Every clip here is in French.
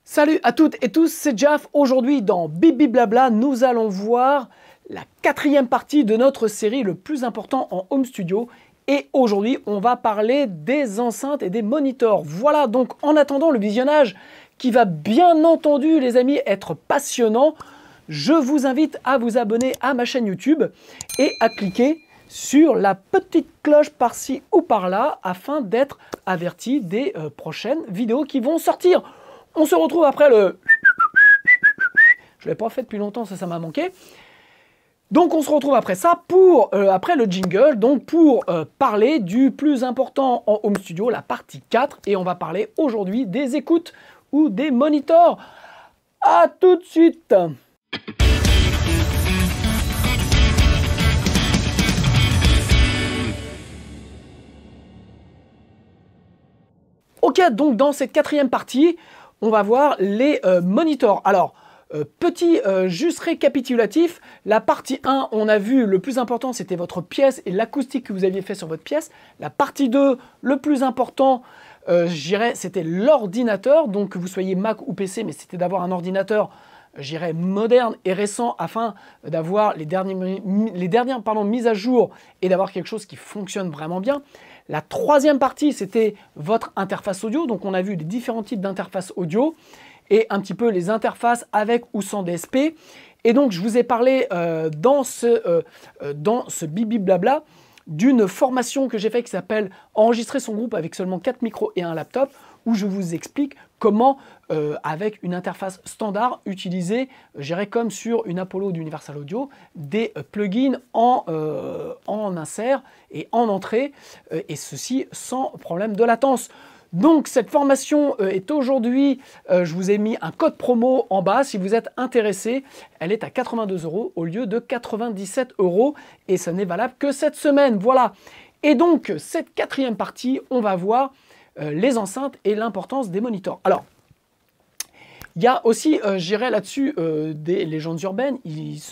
Salut à toutes et tous, c'est Jaf. Aujourd'hui dans Bibi Blabla, nous allons voir la quatrième partie de notre série le plus important en home studio. Et aujourd'hui, on va parler des enceintes et des monitors. Voilà, donc en attendant le visionnage qui va bien entendu, les amis, être passionnant, je vous invite à vous abonner à ma chaîne YouTube et à cliquer sur la petite cloche par-ci ou par-là afin d'être averti des prochaines vidéos qui vont sortir. On se retrouve après le... Je ne l'ai pas fait depuis longtemps, ça m'a manqué. Donc on se retrouve après ça, après le jingle, donc pour parler du plus important en home studio, la partie 4. Et on va parler aujourd'hui des écoutes ou des monitors. A tout de suite. Ok, donc dans cette quatrième partie, on va voir les monitors. Alors, petit juste récapitulatif, la partie 1, on a vu le plus important, c'était votre pièce et l'acoustique que vous aviez fait sur votre pièce. La partie 2, le plus important, je dirais, c'était l'ordinateur. Donc, que vous soyez Mac ou PC, mais c'était d'avoir un ordinateur, je dirais, moderne et récent afin d'avoir les dernières mises à jour et d'avoir quelque chose qui fonctionne vraiment bien. La troisième partie, c'était votre interface audio. Donc, on a vu les différents types d'interfaces audio et un petit peu les interfaces avec ou sans DSP. Et donc, je vous ai parlé dans ce Bibi Blabla d'une formation que j'ai faite qui s'appelle « Enregistrer son groupe avec seulement 4 micros et un laptop » où je vous explique comment, avec une interface standard, utiliser, je dirais comme sur une Apollo d'Universal Audio, des plugins en insert et en entrée, et ceci sans problème de latence. Donc cette formation est aujourd'hui, je vous ai mis un code promo en bas, si vous êtes intéressé, elle est à 82 € au lieu de 97 € et ça n'est valable que cette semaine, voilà. Et donc cette quatrième partie, on va voir les enceintes et l'importance des monitors. Il y a aussi, je dirais là-dessus, des légendes urbaines. Il y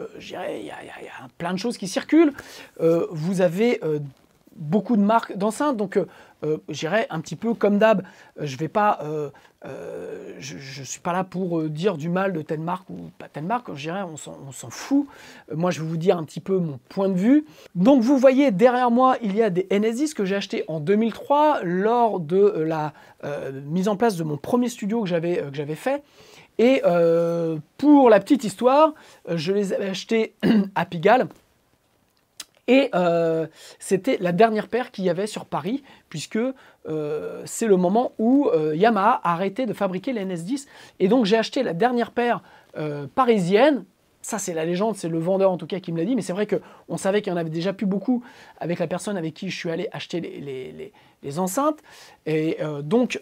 a plein de choses qui circulent. Vous avez beaucoup de marques d'enceintes. Donc, je dirais un petit peu comme d'hab, je vais pas, je suis pas là pour dire du mal de telle marque ou pas telle marque. Je dirais, on s'en fout. Moi, je vais vous dire un petit peu mon point de vue. Donc, vous voyez derrière moi, il y a des NS10 que j'ai acheté en 2003 lors de la mise en place de mon premier studio que j'avais fait. Et pour la petite histoire, je les avais achetés à Pigalle. Et c'était la dernière paire qu'il y avait sur Paris, puisque c'est le moment où Yamaha a arrêté de fabriquer les NS10. Et donc j'ai acheté la dernière paire parisienne. Ça, c'est la légende, c'est le vendeur en tout cas qui me l'a dit. Mais c'est vrai qu'on savait qu'il n'y en avait déjà plus beaucoup avec la personne avec qui je suis allé acheter les enceintes. Et donc,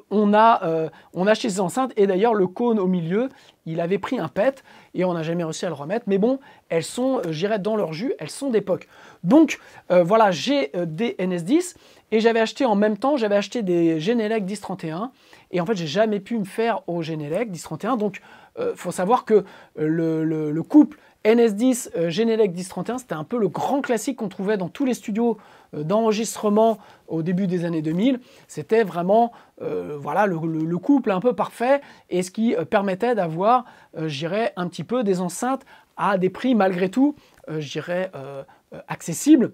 on a acheté ces enceintes. Et d'ailleurs, le cône au milieu, il avait pris un pet. Et on n'a jamais réussi à le remettre. Mais bon, elles sont, je dirais, dans leur jus. Elles sont d'époque. Donc, voilà, j'ai des NS10. Et j'avais acheté en même temps, j'avais acheté des Genelec 1031. Et en fait, j'ai jamais pu me faire au Genelec 1031. Donc, faut savoir que le couple NS10 Genelec 1031, c'était un peu le grand classique qu'on trouvait dans tous les studios d'enregistrement au début des années 2000. C'était vraiment voilà, le couple un peu parfait et ce qui permettait d'avoir, je dirais, un petit peu des enceintes à des prix malgré tout, je dirais, accessibles.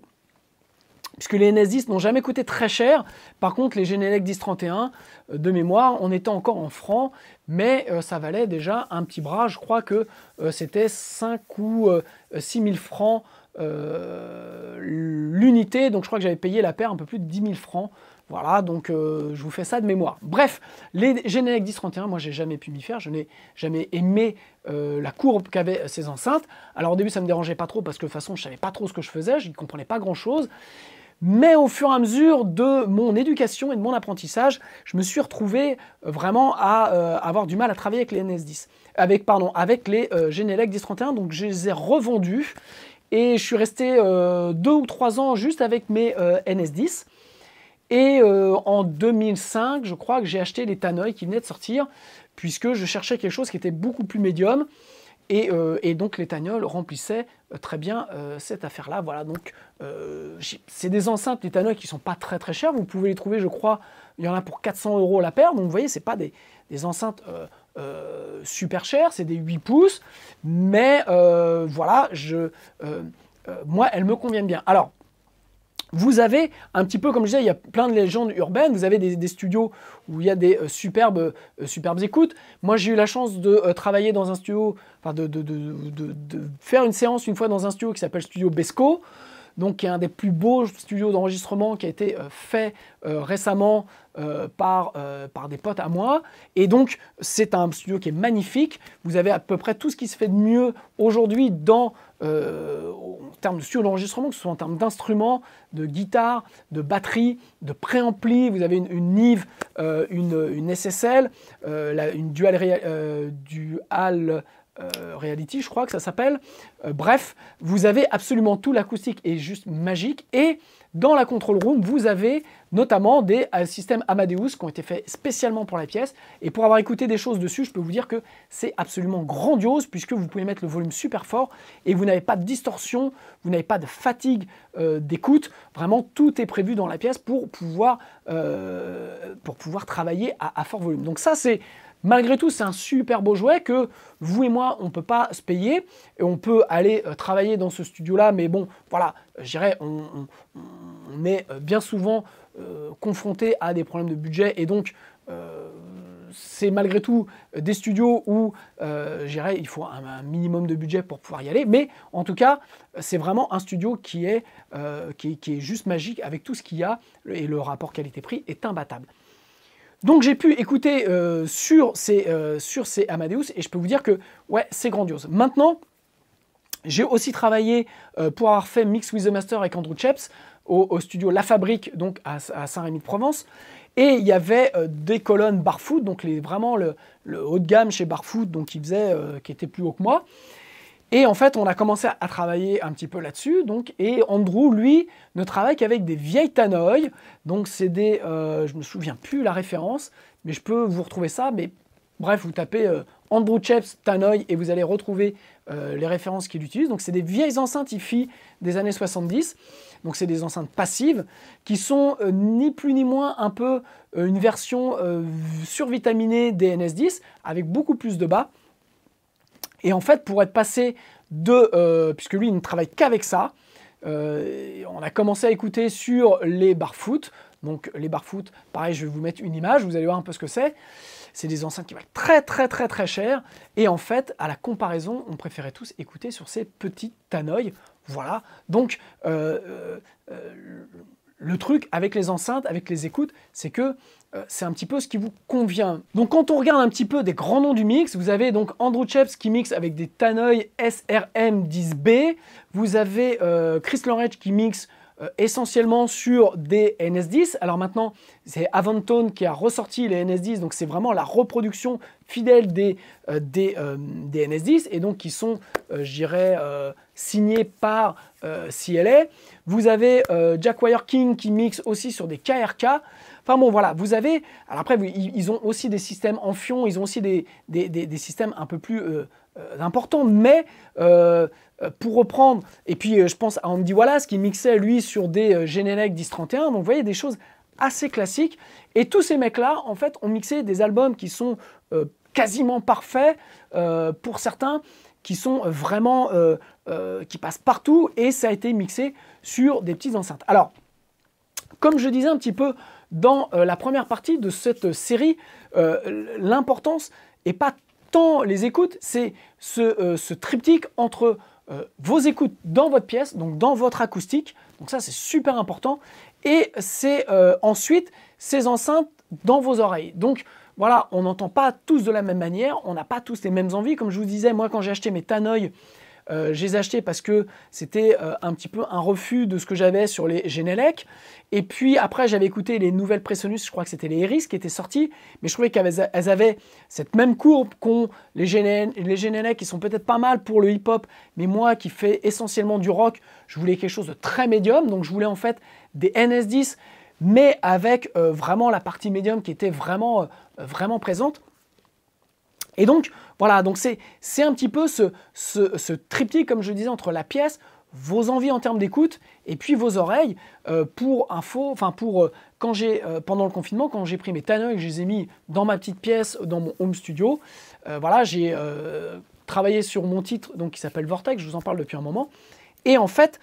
Puisque les NS10 n'ont jamais coûté très cher. Par contre, les Genelec 1031, de mémoire, on était encore en francs, mais ça valait déjà un petit bras. Je crois que c'était 5 ou 6 000 francs l'unité. Donc, je crois que j'avais payé la paire un peu plus de 10 000 francs. Voilà, donc je vous fais ça de mémoire. Bref, les Genelec 1031, moi, j'ai jamais pu m'y faire. Je n'ai jamais aimé la courbe qu'avaient ces enceintes. Alors, au début, ça ne me dérangeait pas trop parce que de toute façon, je ne savais pas trop ce que je faisais. Je n'y comprenais pas grand-chose. Mais au fur et à mesure de mon éducation et de mon apprentissage, je me suis retrouvé vraiment à avoir du mal à travailler avec les NS10, avec les Genelec 1031. Donc je les ai revendus et je suis resté 2 ou 3 ans juste avec mes NS10. Et en 2005, je crois que j'ai acheté les Tannoy qui venaient de sortir, puisque je cherchais quelque chose qui était beaucoup plus médium. Et donc les Tannoy remplissaient très bien cette affaire-là. Voilà, donc c'est des enceintes, les Tannoy, qui ne sont pas très très chères. Vous pouvez les trouver, je crois, il y en a pour 400 € la paire. Donc vous voyez, ce n'est pas des enceintes super chères, c'est des 8 pouces. Mais voilà, moi, elles me conviennent bien. Alors, vous avez un petit peu, comme je disais, il y a plein de légendes urbaines. Vous avez des studios où il y a des superbes écoutes. Moi, j'ai eu la chance de travailler dans un studio, enfin de faire une séance une fois dans un studio qui s'appelle Studio Besco, donc qui est un des plus beaux studios d'enregistrement qui a été fait récemment par des potes à moi. Et donc, c'est un studio qui est magnifique. Vous avez à peu près tout ce qui se fait de mieux aujourd'hui en termes de studio d'enregistrement, que ce soit en termes d'instruments, de guitare, de batterie, de préampli. Vous avez une Neve, une SSL, une Dual Reality, je crois que ça s'appelle. Bref, vous avez absolument tout. L'acoustique est juste magique. Et dans la control room, vous avez notamment des systèmes Amadeus qui ont été faits spécialement pour la pièce. Et pour avoir écouté des choses dessus, je peux vous dire que c'est absolument grandiose, puisque vous pouvez mettre le volume super fort et vous n'avez pas de distorsion, vous n'avez pas de fatigue d'écoute. Vraiment, tout est prévu dans la pièce pour pouvoir travailler à fort volume. Donc ça, malgré tout, c'est un super beau jouet que vous et moi, on ne peut pas se payer. Et on peut aller travailler dans ce studio-là, mais bon, voilà, je dirais, on est bien souvent confronté à des problèmes de budget. Et donc, c'est malgré tout des studios où, je dirais, il faut un minimum de budget pour pouvoir y aller. Mais en tout cas, c'est vraiment un studio qui est juste magique avec tout ce qu'il y a. Et le rapport qualité-prix est imbattable. Donc j'ai pu écouter sur ces Amadeus et je peux vous dire que ouais, c'est grandiose. Maintenant, j'ai aussi travaillé pour avoir fait Mix with the Master avec Andrew Cheps au studio La Fabrique, donc à Saint-Rémy-de-Provence. Et il y avait des colonnes Barfoot, donc vraiment le haut de gamme chez Barfoot, donc qui était plus haut que moi. Et en fait, on a commencé à travailler un petit peu là-dessus. Et Andrew, lui, ne travaille qu'avec des vieilles Tannoy. Donc, c'est je me souviens plus la référence, mais je peux vous retrouver ça. Mais bref, vous tapez Andrew Cheps Tannoy et vous allez retrouver les références qu'il utilise. Donc, c'est des vieilles enceintes hi-fi des années 70. Donc, c'est des enceintes passives qui sont ni plus ni moins un peu une version survitaminée des NS10 avec beaucoup plus de bas. Et en fait, pour être passé puisque lui, il ne travaille qu'avec ça, on a commencé à écouter sur les Barfoot. Donc les Barfoot, pareil, je vais vous mettre une image, vous allez voir un peu ce que c'est. C'est des enceintes qui valent très très très très cher. Et en fait, à la comparaison, on préférait tous écouter sur ces petites Tannoy. Voilà. Donc le truc avec les enceintes, avec les écoutes, c'est que c'est un petit peu ce qui vous convient. Donc quand on regarde un petit peu des grands noms du mix, vous avez donc Andrew Cheps qui mixe avec des Tannoy SRM10B, vous avez Chris Longridge qui mixe essentiellement sur des NS10. Alors maintenant, c'est Avantone qui a ressorti les NS10, donc c'est vraiment la reproduction fidèle des NS10, et donc qui sont, je dirais, signés par CLA. Vous avez Jack Wire King qui mixe aussi sur des KRK. Enfin bon, voilà, vous avez... Alors après, ils ont aussi des systèmes en fion, ils ont aussi des systèmes un peu plus importants, mais pour reprendre, et puis je pense à Andy Wallace qui mixait lui sur des Genelec 1031, donc vous voyez des choses assez classiques. Et tous ces mecs-là, en fait, ont mixé des albums qui sont quasiment parfaits, pour certains, qui sont vraiment... qui passent partout, et ça a été mixé sur des petites enceintes. Alors, comme je disais un petit peu dans la première partie de cette série, l'importance n'est pas tant les écoutes, c'est ce triptyque entre vos écoutes dans votre pièce, donc dans votre acoustique, donc ça c'est super important, et c'est ensuite ces enceintes dans vos oreilles. Donc voilà, on n'entend pas tous de la même manière, on n'a pas tous les mêmes envies. Comme je vous disais, moi quand j'ai acheté mes Tannoy, je les ai achetés parce que c'était un petit peu un refus de ce que j'avais sur les Genelec. Et puis après, j'avais écouté les nouvelles Presonus, je crois que c'était les Eris qui étaient sortis, mais je trouvais qu'elles avaient cette même courbe qu'ont les Genelec, qui sont peut-être pas mal pour le hip-hop, mais moi qui fais essentiellement du rock, je voulais quelque chose de très médium, donc je voulais en fait des NS10, mais avec vraiment la partie médium qui était vraiment présente. Et donc, voilà, donc c'est un petit peu ce triptyque, comme je disais, entre la pièce, vos envies en termes d'écoute, et puis vos oreilles. Pour info, enfin pendant le confinement, quand j'ai pris mes Tannoy, que je les ai mis dans ma petite pièce, dans mon home studio, voilà, j'ai travaillé sur mon titre, donc qui s'appelle Vortex, je vous en parle depuis un moment. Et en fait,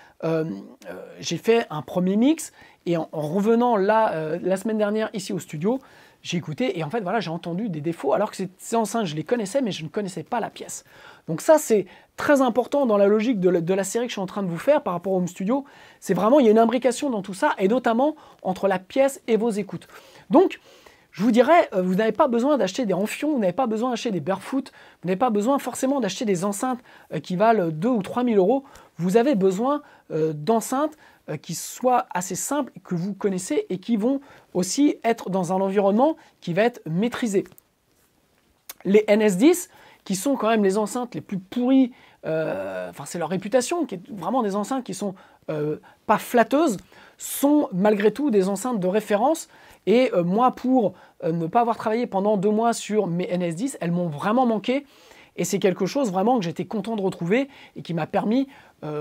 j'ai fait un premier mix, et en revenant là, la semaine dernière, ici au studio, j'ai écouté, et en fait, voilà, j'ai entendu des défauts, alors que ces enceintes, je les connaissais, mais je ne connaissais pas la pièce. Donc ça, c'est très important dans la logique de la série que je suis en train de vous faire par rapport au home studio. C'est vraiment, il y a une imbrication dans tout ça, et notamment entre la pièce et vos écoutes. Donc, je vous dirais, vous n'avez pas besoin d'acheter des Amphion, vous n'avez pas besoin d'acheter des Barefoot, vous n'avez pas besoin forcément d'acheter des enceintes qui valent 2 ou 3 000 euros. Vous avez besoin d'enceintes qui soient assez simples, que vous connaissez et qui vont aussi être dans un environnement qui va être maîtrisé. Les NS10, qui sont quand même les enceintes les plus pourries, enfin c'est leur réputation, qui est vraiment des enceintes qui sont pas flatteuses, sont malgré tout des enceintes de référence. Et moi, pour ne pas avoir travaillé pendant 2 mois sur mes NS10, elles m'ont vraiment manqué. Et c'est quelque chose vraiment que j'étais content de retrouver et qui m'a permis,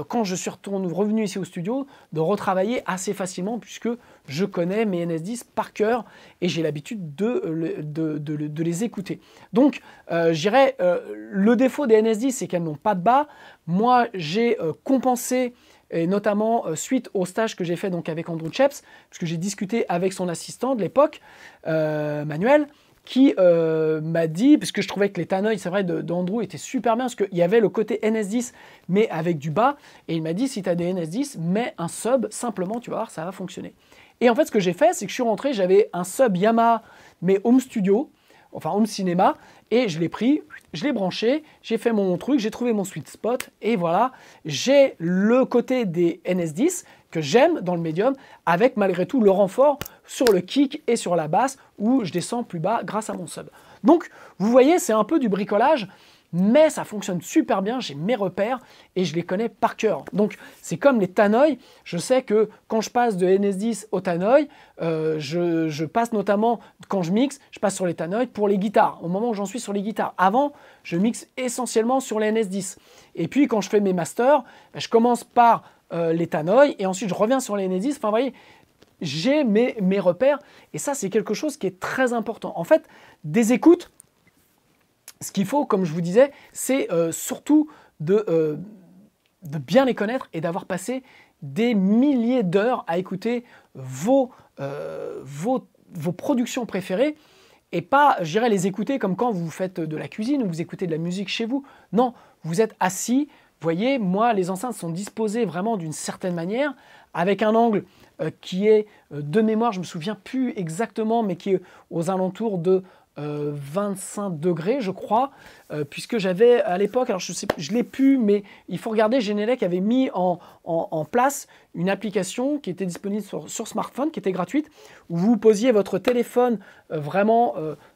quand je suis revenu ici au studio, de retravailler assez facilement puisque je connais mes NS10 par cœur et j'ai l'habitude de les écouter. Donc, je dirais, le défaut des NS10, c'est qu'elles n'ont pas de bas. Moi, j'ai compensé, et notamment suite au stage que j'ai fait donc avec Andrew Cheps, puisque j'ai discuté avec son assistant de l'époque, Manuel, qui m'a dit, parce que je trouvais que les Tannoy, c'est vrai, d'Andrew étaient super bien, parce qu'il y avait le côté NS10, mais avec du bas, et il m'a dit, si tu as des NS10, mets un sub, simplement, tu vas voir, ça va fonctionner. Et en fait, ce que j'ai fait, c'est que je suis rentré, j'avais un sub Yamaha, mais home studio, enfin home cinéma, et je l'ai pris, je l'ai branché, j'ai fait mon truc, j'ai trouvé mon sweet spot, et voilà, j'ai le côté des NS10 que j'aime dans le médium, avec malgré tout le renfort sur le kick et sur la basse, où je descends plus bas grâce à mon sub. Donc, vous voyez, c'est un peu du bricolage, mais ça fonctionne super bien, j'ai mes repères et je les connais par cœur. Donc c'est comme les Tannoy, je sais que quand je passe de NS10 au Tannoy, je passe notamment, quand je mixe, je passe sur les Tannoy pour les guitares, au moment où j'en suis sur les guitares. Avant, je mixe essentiellement sur les NS10. Et puis quand je fais mes masters, je commence par les Tannoy et ensuite je reviens sur les NS10. Enfin, vous voyez, j'ai mes repères et ça, c'est quelque chose qui est très important. En fait, des écoutes, ce qu'il faut, comme je vous disais, c'est surtout de bien les connaître et d'avoir passé des milliers d'heures à écouter vos productions préférées et pas, je dirais, les écouter comme quand vous faites de la cuisine ou vous écoutez de la musique chez vous. Non, vous êtes assis, vous voyez, moi, les enceintes sont disposées vraiment d'une certaine manière, avec un angle qui est de mémoire, je ne me souviens plus exactement, mais qui est aux alentours de 25 degrés, je crois, puisque j'avais à l'époque, alors je ne l'ai plus, mais il faut regarder, Genelec avait mis en place une application qui était disponible sur smartphone, qui était gratuite, où vous posiez votre téléphone vraiment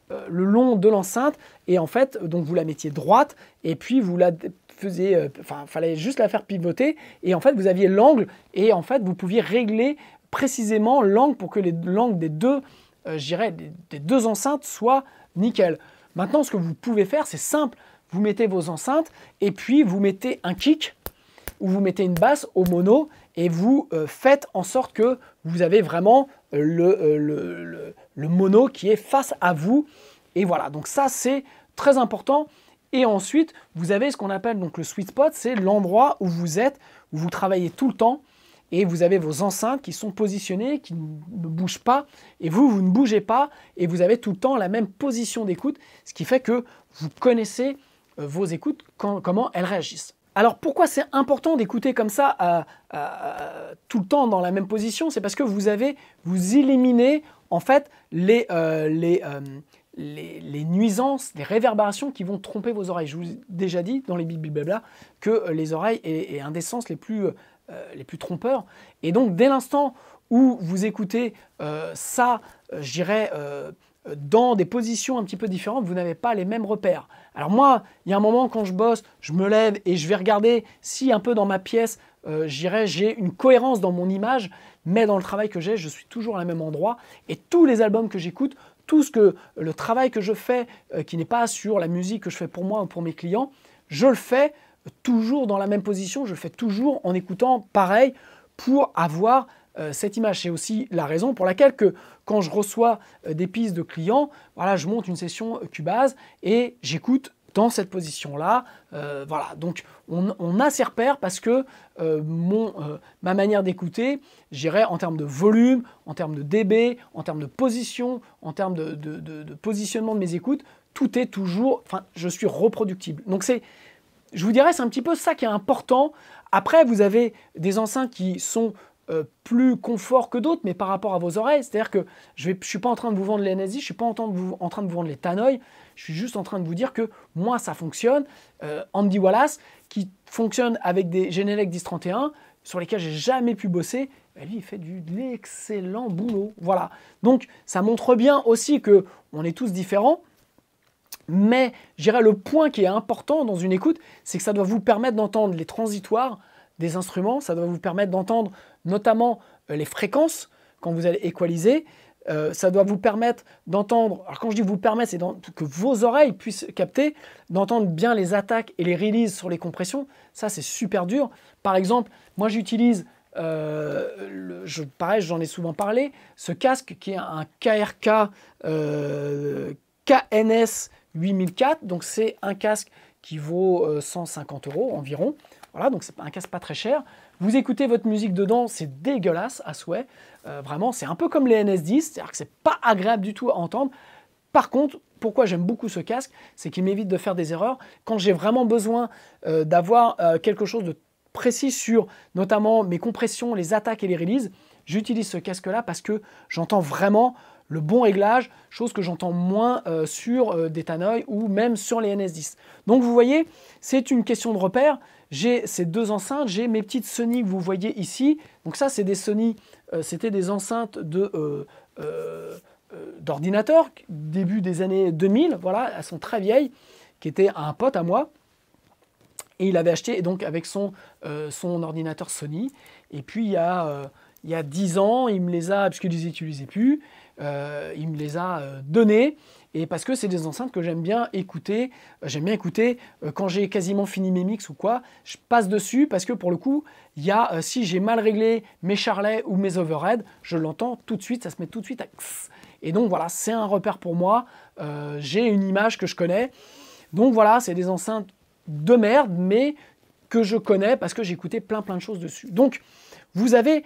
le long de l'enceinte, et en fait, donc vous la mettiez droite, et puis vous la faisiez, enfin, fallait juste la faire pivoter, et en fait, vous aviez l'angle, et en fait, vous pouviez régler précisément l'angle pour que l'angle des deux je dirais, des deux enceintes soient nickel. Maintenant, ce que vous pouvez faire, c'est simple. Vous mettez vos enceintes et puis vous mettez un kick ou vous mettez une basse au mono et vous faites en sorte que vous avez vraiment le mono qui est face à vous. Et voilà, donc ça, c'est très important. Et ensuite, vous avez ce qu'on appelle donc le sweet spot, c'est l'endroit où vous êtes, où vous travaillez tout le temps. Et vous avez vos enceintes qui sont positionnées, qui ne bougent pas, et vous ne bougez pas, et vous avez tout le temps la même position d'écoute, ce qui fait que vous connaissez vos écoutes, comment elles réagissent. Alors pourquoi c'est important d'écouter comme ça tout le temps dans la même position? C'est parce que vous éliminez en fait les nuisances, les réverbérations qui vont tromper vos oreilles. Je vous ai déjà dit dans les blabla que les oreilles est un des sens les plus trompeurs. Et donc, dès l'instant où vous écoutez ça, je dirais, dans des positions un petit peu différentes, vous n'avez pas les mêmes repères. Alors moi, il y a un moment quand je bosse, je me lève et je vais regarder si un peu dans ma pièce, je dirais, j'ai une cohérence dans mon image, mais dans le travail que j'ai, je suis toujours à même endroit. Et tous les albums que j'écoute tout le travail que je fais, qui n'est pas sur la musique que je fais pour moi ou pour mes clients, je le fais toujours dans la même position, je le fais toujours en écoutant pareil pour avoir cette image. C'est aussi la raison pour laquelle quand je reçois des pistes de clients, voilà, je monte une session Cubase et j'écoute dans cette position-là. Voilà, donc on a ces repères parce que ma manière d'écouter, j'irais en termes de volume, en termes de dB, en termes de position, en termes de positionnement de mes écoutes, tout est toujours, enfin, je suis reproductible. Donc je vous dirais, c'est un petit peu ça qui est important. Après, vous avez des enceintes qui sont plus confort que d'autres, mais par rapport à vos oreilles. C'est-à-dire que je ne suis pas en train de vous vendre les NSI, je ne suis pas en train de vous vendre les Tannoy, je suis juste en train de vous dire que moi, ça fonctionne. Andy Wallace, qui fonctionne avec des Genelec 1031, sur lesquels j'ai jamais pu bosser, ben lui, il fait de l'excellent boulot. Voilà. Donc, ça montre bien aussi qu'on est tous différents. Mais je dirais le point qui est important dans une écoute, c'est que ça doit vous permettre d'entendre les transitoires des instruments, ça doit vous permettre d'entendre notamment les fréquences quand vous allez équaliser, ça doit vous permettre d'entendre, alors quand je dis vous permettre, c'est que vos oreilles puissent capter, d'entendre bien les attaques et les releases sur les compressions, ça c'est super dur. Par exemple, moi j'utilise, pareil j'en ai souvent parlé, ce casque qui est un KRK KNS 8004, donc c'est un casque qui vaut 150 € environ. Voilà, donc c'est un casque pas très cher. Vous écoutez votre musique dedans, c'est dégueulasse à souhait. Vraiment, c'est un peu comme les NS10, c'est-à-dire que c'est pas agréable du tout à entendre. Par contre, pourquoi j'aime beaucoup ce casque, c'est qu'il m'évite de faire des erreurs. Quand j'ai vraiment besoin d'avoir quelque chose de précis sur notamment mes compressions, les attaques et les releases, j'utilise ce casque-là parce que j'entends vraiment le bon réglage, chose que j'entends moins sur des Tannoy ou même sur les NS10. Donc vous voyez, c'est une question de repère. J'ai ces deux enceintes, j'ai mes petites Sony que vous voyez ici. Donc ça, c'est des Sony, c'était des enceintes d'ordinateur, début des années 2000, voilà, elles sont très vieilles, qui étaient à un pote à moi. Et il avait acheté donc avec son ordinateur Sony. Et puis il y a 10 ans, il me les a, puisqu'il ne les utilisait plus, il me les a donnés. Et parce que c'est des enceintes que j'aime bien écouter. Quand j'ai quasiment fini mes mix ou quoi, je passe dessus parce que pour le coup, si j'ai mal réglé mes charlets ou mes overheads, je l'entends tout de suite, ça se met tout de suite à x. Et donc voilà, c'est un repère pour moi. J'ai une image que je connais. Donc voilà, c'est des enceintes de merde, mais que je connais parce que j'ai écouté plein de choses dessus. Donc vous avez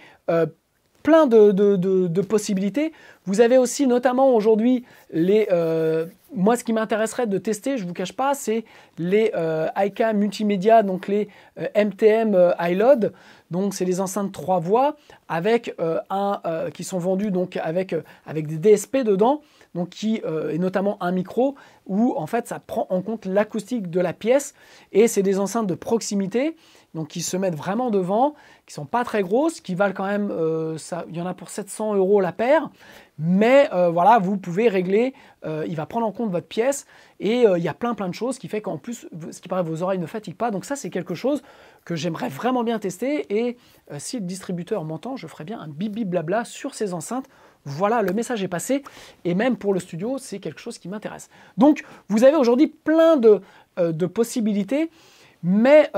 plein de possibilités. Vous avez aussi notamment aujourd'hui moi ce qui m'intéresserait de tester, je ne vous cache pas, c'est les IK multimédia, donc les MTM iLoad. Donc c'est des enceintes 3 voix avec qui sont vendues donc avec des DSP dedans, donc et notamment un micro où en fait ça prend en compte l'acoustique de la pièce, et c'est des enceintes de proximité, donc qui se mettent vraiment devant, qui sont pas très grosses, qui valent quand même, il y en a pour 700 € la paire, mais voilà, vous pouvez régler, il va prendre en compte votre pièce, et il y a plein de choses qui fait qu'en plus, ce qui paraît, vos oreilles ne fatiguent pas. Donc ça, c'est quelque chose que j'aimerais vraiment bien tester, et si le distributeur m'entend, je ferai bien un bibi blabla sur ces enceintes. Voilà, le message est passé, et même pour le studio, c'est quelque chose qui m'intéresse. Donc, vous avez aujourd'hui plein de possibilités, mais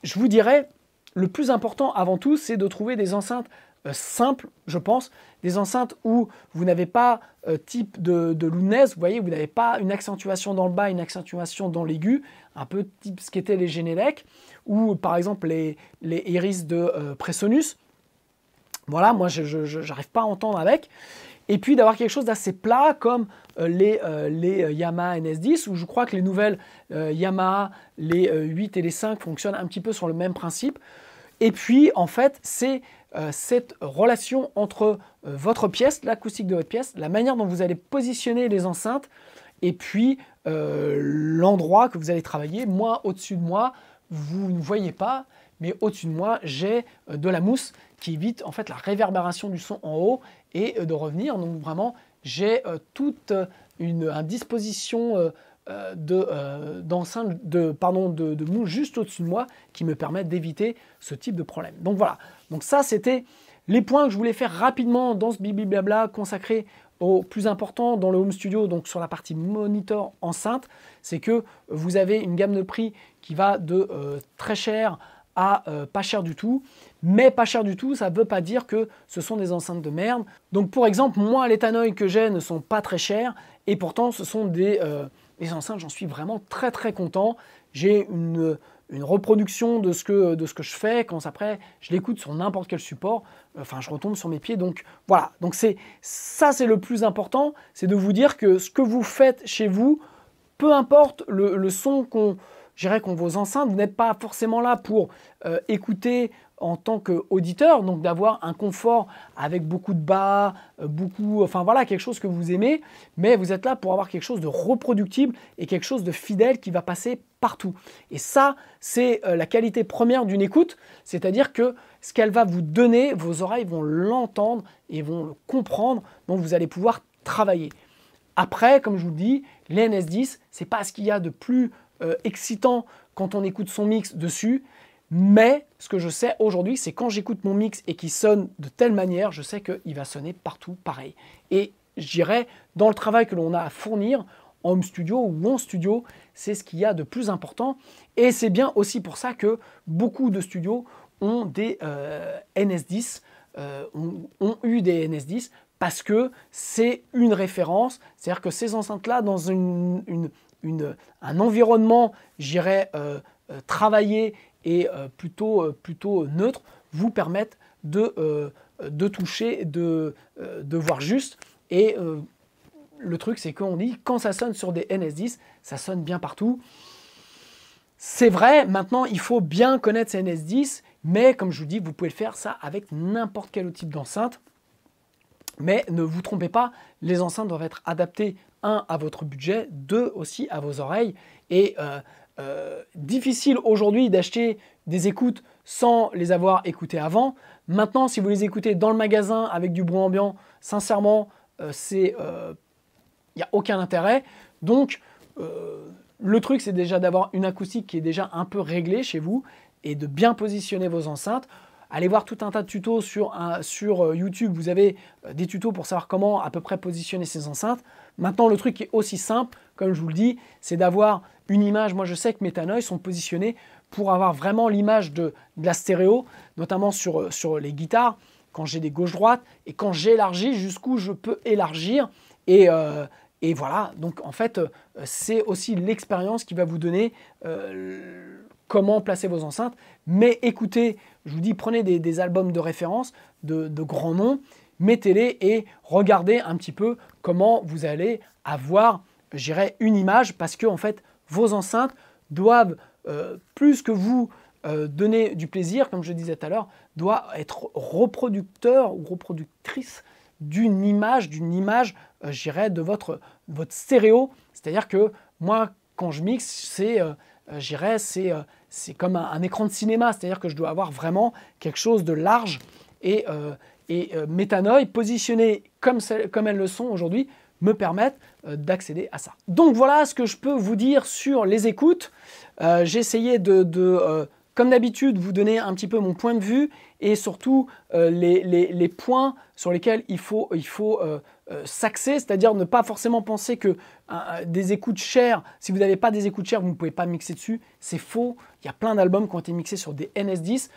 je vous dirais, le plus important avant tout, c'est de trouver des enceintes simples, je pense, des enceintes où vous n'avez pas type de Loudness, vous voyez, vous n'avez pas une accentuation dans le bas, une accentuation dans l'aigu, un peu type ce qu'étaient les Genelec, ou par exemple les Iris de Presonus. Voilà, moi je n'arrive pas à entendre avec. Et puis d'avoir quelque chose d'assez plat comme les Yamaha NS10, où je crois que les nouvelles Yamaha, les 8 et les 5 fonctionnent un petit peu sur le même principe. Et puis en fait, c'est cette relation entre votre pièce, l'acoustique de votre pièce, la manière dont vous allez positionner les enceintes, et puis l'endroit que vous allez travailler. Moi, au-dessus de moi, vous ne voyez pas, mais au-dessus de moi, j'ai de la mousse qui évite en fait la réverbération du son en haut et de revenir. Donc vraiment, j'ai toute une disposition d'enceinte, de mousse juste au-dessus de moi qui me permet d'éviter ce type de problème. Donc voilà, donc ça c'était les points que je voulais faire rapidement dans ce bibi blabla consacré au plus important dans le home studio, donc sur la partie moniteur enceinte, c'est que vous avez une gamme de prix qui va de très cher à pas cher du tout. Mais pas cher du tout, ça ne veut pas dire que ce sont des enceintes de merde. Donc pour exemple, moi les Tannoy que j'ai ne sont pas très chers et pourtant ce sont des enceintes, j'en suis vraiment très très content. J'ai une reproduction de ce que je fais, quand après je l'écoute sur n'importe quel support, enfin je retombe sur mes pieds. Donc voilà, donc ça c'est le plus important, c'est de vous dire que ce que vous faites chez vous, peu importe le son qu'ont vos enceintes, vous n'êtes pas forcément là pour écouter en tant qu'auditeur, donc d'avoir un confort avec beaucoup de bas, enfin voilà, quelque chose que vous aimez, mais vous êtes là pour avoir quelque chose de reproductible et quelque chose de fidèle qui va passer partout. Et ça, c'est la qualité première d'une écoute, c'est-à-dire que ce qu'elle va vous donner, vos oreilles vont l'entendre et vont le comprendre, donc vous allez pouvoir travailler. Après, comme je vous le dis, les NS10, c'est pas ce qu'il y a de plus excitant quand on écoute son mix dessus, mais ce que je sais aujourd'hui, c'est quand j'écoute mon mix et qu'il sonne de telle manière, je sais qu'il va sonner partout pareil. Et je dirais, dans le travail que l'on a à fournir, en home studio ou en studio, c'est ce qu'il y a de plus important. Et c'est bien aussi pour ça que beaucoup de studios ont des NS10, ont eu des NS10, parce que c'est une référence. C'est-à-dire que ces enceintes-là, dans un environnement, j'irais, travaillé et plutôt neutre, vous permettent de toucher, de voir juste. Et le truc, c'est qu'on dit, quand ça sonne sur des NS10, ça sonne bien partout. C'est vrai, maintenant, il faut bien connaître ces NS10, mais comme je vous dis, vous pouvez le faire ça avec n'importe quel type d'enceinte. Mais ne vous trompez pas, les enceintes doivent être adaptées, 1, à votre budget, 2, aussi à vos oreilles. Et difficile aujourd'hui d'acheter des écoutes sans les avoir écoutées avant. Maintenant, si vous les écoutez dans le magasin avec du bruit ambiant, sincèrement, il n'y a aucun intérêt. Donc, le truc, c'est déjà d'avoir une acoustique qui est déjà un peu réglée chez vous et de bien positionner vos enceintes. Allez voir tout un tas de tutos sur YouTube. Vous avez des tutos pour savoir comment à peu près positionner ces enceintes. Maintenant, le truc qui est aussi simple, comme je vous le dis, c'est d'avoir une image. Moi, je sais que mes Tannoy sont positionnés pour avoir vraiment l'image de la stéréo, notamment sur les guitares, quand j'ai des gauche-droite et quand j'élargis, jusqu'où je peux élargir. Et voilà, donc en fait, c'est aussi l'expérience qui va vous donner comment placer vos enceintes. Mais écoutez, je vous dis, prenez des albums de référence, de grands noms, mettez-les et regardez un petit peu comment vous allez avoir, je dirais, une image, parce que en fait, vos enceintes doivent, plus que vous donner du plaisir, comme je disais tout à l'heure, doit être reproducteur ou reproductrice d'une image, je dirais, de votre stéréo. C'est-à-dire que moi, quand je mixe, c'est comme un écran de cinéma, c'est-à-dire que je dois avoir vraiment quelque chose de large et mes Tannoy positionnés comme elles le sont aujourd'hui me permettent d'accéder à ça. Donc voilà ce que je peux vous dire sur les écoutes. J'ai essayé comme d'habitude, vous donner un petit peu mon point de vue et surtout les points sur lesquels il faut s'axer, c'est-à-dire ne pas forcément penser que des écoutes chères, si vous n'avez pas des écoutes chères, vous ne pouvez pas mixer dessus. C'est faux. Il y a plein d'albums qui ont été mixés sur des NS10.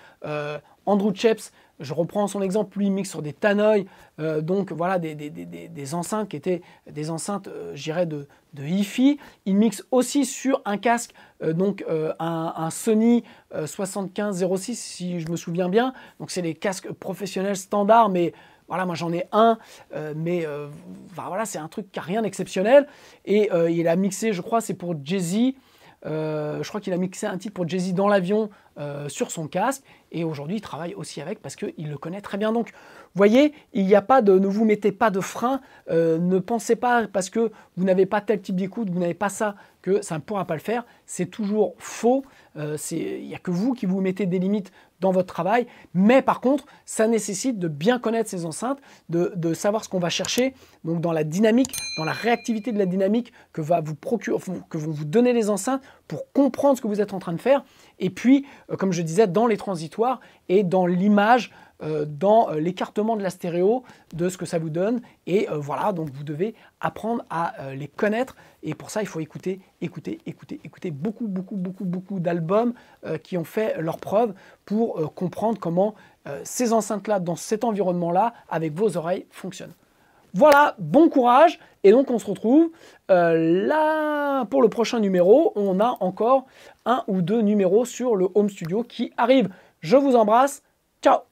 Andrew Scheps, je reprends son exemple, lui il mixe sur des Tannoy, donc voilà des enceintes qui étaient des enceintes, je dirais, de hi-fi. Il mixe aussi sur un casque, un Sony 7506 si je me souviens bien. Donc c'est les casques professionnels standards, mais voilà, moi j'en ai un, voilà, c'est un truc qui n'a rien d'exceptionnel. Et il a mixé, je crois, c'est pour Jay-Z. Je crois qu'il a mixé un titre pour Jay-Z dans l'avion sur son casque. Et aujourd'hui, il travaille aussi avec parce qu'il le connaît très bien. Donc, vous voyez, ne vous mettez pas de frein. Ne pensez pas parce que vous n'avez pas tel type d'écoute, vous n'avez pas ça, que ça ne pourra pas le faire. C'est toujours faux. Il n'y a que vous qui vous mettez des limites dans votre travail. Mais par contre, ça nécessite de bien connaître ces enceintes, de savoir ce qu'on va chercher. Donc, dans la dynamique, dans la réactivité de la dynamique que vont vous donner les enceintes pour comprendre ce que vous êtes en train de faire. Et puis, comme je disais, dans les transitoires et dans l'image dans l'écartement de la stéréo, de ce que ça vous donne. Et voilà, donc vous devez apprendre à les connaître. Et pour ça, il faut écouter beaucoup d'albums qui ont fait leurs preuves pour comprendre comment ces enceintes-là, dans cet environnement-là, avec vos oreilles, fonctionnent. Voilà, bon courage. Et donc, on se retrouve là pour le prochain numéro. On a encore 1 ou 2 numéros sur le Home Studio qui arrivent. Je vous embrasse. Ciao!